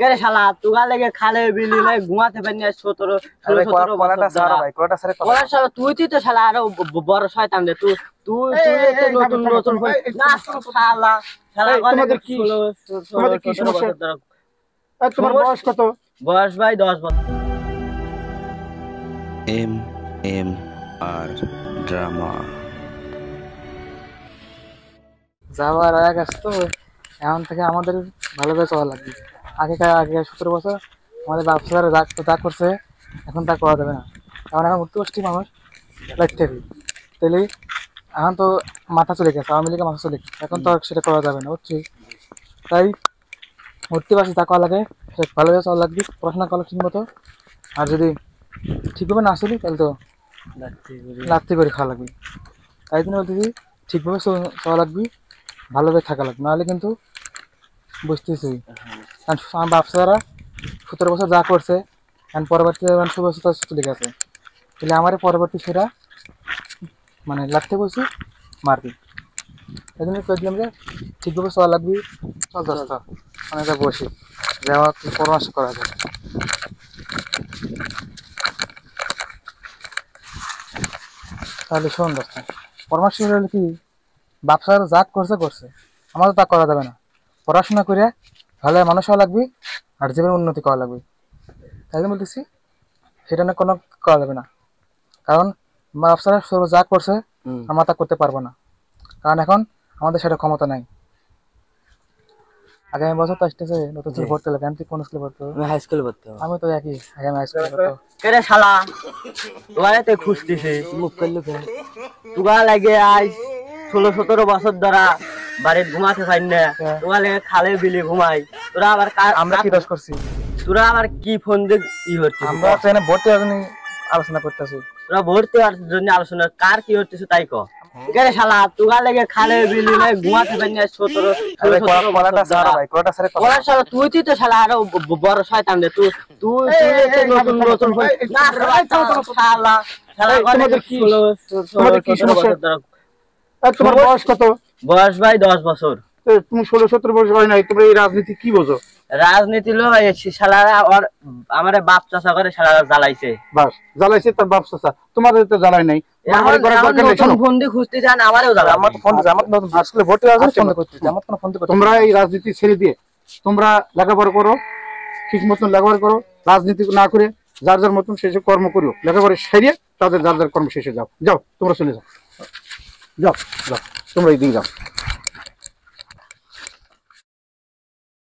কেরে শালা তুগা লেগে খালে বিলি নাই ঘুমাতে পারি না 17 16 কলাটা সারা ভাই কলাটা সারা কলা শালা তুই তো শালা আরো বড় শয়তান রে তুই তুই নতুন নতুন না শালা শালা তোমাদের কি সমস্যা? তোমার বয়স কত? বয়স ভাই 10 বছর। MMR ড্রামা যাওয়ার আগে গেছে তো এখন থেকে আমাদের ভালোভাবে চলা লাগবে। আগে 17 বছর আমাদের ব্যবসাদার যা করছে এখন তা করা যাবে না, কারণ এখন উঠতে বসছি মানুষ লাইট থেকে তাহলে এখন তো মাথা চলে গেছে, আওয়ামী লীগের মাথা চলে গেছে, এখন তো সেটা করা যাবে না বুঝছি। তাই উঠতে পারছি যা করা লাগে সেটা ভালোভাবে চলা লাগবে, পড়াশোনা করা ঠিক মতো। আর যদি ঠিকভাবে না চলি তাহলে তো লাত্তি করে খাওয়া লাগবে। তাই জন্য বলতেছি ঠিকভাবে চলা লাগবে, ভালোভাবে থাকা লাগবে, নাহলে কিন্তু বুঝতেছি কারণ আমার ব্যবসাদারা 17 বছর যা করছে এখন পরবর্তী 16 বছর চলে গেছে, তাহলে আমার পরবর্তী সেটা মানে লাগতে বলছি মারবি। এই জন্য করলাম যে ঠিকভাবে চলা লাগবে, চল দোস্ত অনেকটা বসি যাওয়া পরামর্শ করা যায়। তাহলে শোন দোস্ত, পরামর্শ হলে কি ব্যবসাদার যা করছে আমাদের তা করা যাবে না, পড়াশোনা করে ভালো মানুষ হওয়া লাগবে আর জীবনের উন্নতি করা লাগবে। তাই জন্য বলতেছি সেটা না কোনো করা যাবে না, কারণ ব্যবসাদার যা করছে আমরা তা করতে পারবো না, কারণ এখন আমাদের সেটা ক্ষমতা নাই। আগামী বছর তো আসতেছে নতুন স্কুল পড়তে লাগে, আমি কোন স্কুলে পড়তে হবে? হাই স্কুলে পড়তে হবে। আমি তো একই আগামী হাই স্কুলে পড়তে। কেরে শালা তোমারে খুঁজতেছে মুখ করলো তুগা লাগে আজ 16-17 বছর ধরা বাড়িতে ঘুমাতে পারি না, তুগা লেগে খালে বিলি ঘুমাই। তোরা আবার আমরা কি দোষ করছি? তোরা আবার কি ফোন দিয়ে ই হচ্ছে? আমরা ট্রেনে ভর্তি হওয়ার জন্য আলোচনা করতেছি। তোরা ভর্তি হওয়ার জন্য আলোচনা কার কি হচ্ছে তাই ক। কেরে শালা তুগা লেগে খালে বিলি নাই ঘুমাতে পারি না 17 কলাটা সারা ভাই কলাটা সারা কলা শালা তুই তো শালা আরো বড় শয়তান রে তুই নতুন নতুন না শালা শালা তোমাদের কি সমস্যা? তোমার বয়স কত? বয়স ভাই 10 বছর। তুমি 16-17 বছর হয় নাই, তোমরা এই রাজনীতি কি বোঝো? রাজনীতি লো ভাই শালারা আর আমারে বাপ চাচা করে শালারা জ্বালাইছে। বাস জ্বালাইছে তার বাপ চাচা, তোমাদের তো জ্বালাই নাই। ফোন দিয়ে খুঁজতে যান আমারও জ্বালা। আমার ফোন দিছে, আমার নতুন স্কুলে ভর্তি হওয়ার জন্য ফোন করতেছি, আমার কোনো ফোন করতে। তোমরা এই রাজনীতি ছেড়ে দিয়ে তোমরা লেখাপড়া করো, ঠিক মতন লেখাপড়া করো, রাজনীতি না করে যার যার মতন শেষে কর্ম করো, লেখাপড়া সেরিয়ে তাদের যার যার কর্ম শেষে যাও। যাও তোমরা চলে যাও, যাও যাও তোমরা এইদিকে যাও।